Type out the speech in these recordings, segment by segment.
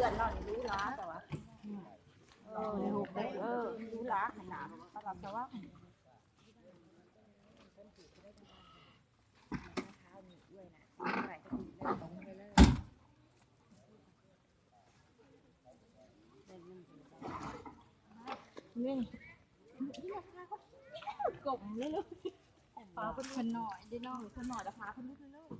อนนอนรู้ล้าแต่ว่ารู้ล้าขนาดตลอดแต่ว่านี่กบเลยลูกฟ้าเป็นคนหน่อยได้น้องคนหน่อยแต่ฟ้าเป็นลูกเลยลูก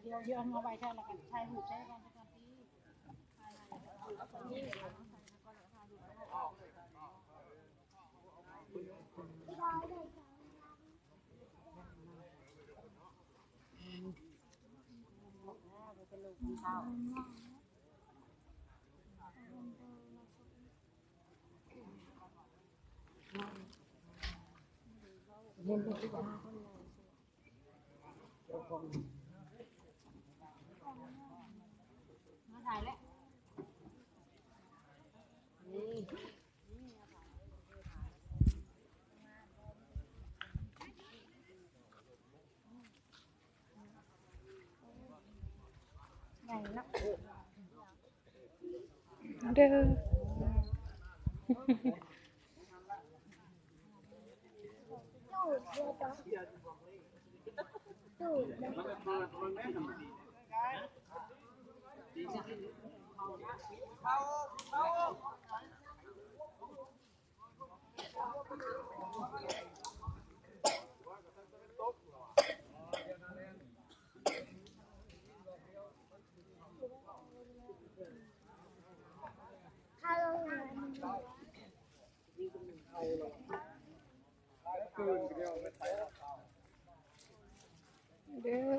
เดี๋ยวย้อนมาไว้ใช่แล้วกันใช้หูใช้กันทุกทีเล่นไปที่บ้านมาถ่ายแล้วใหญ่นักเด้อเด้อ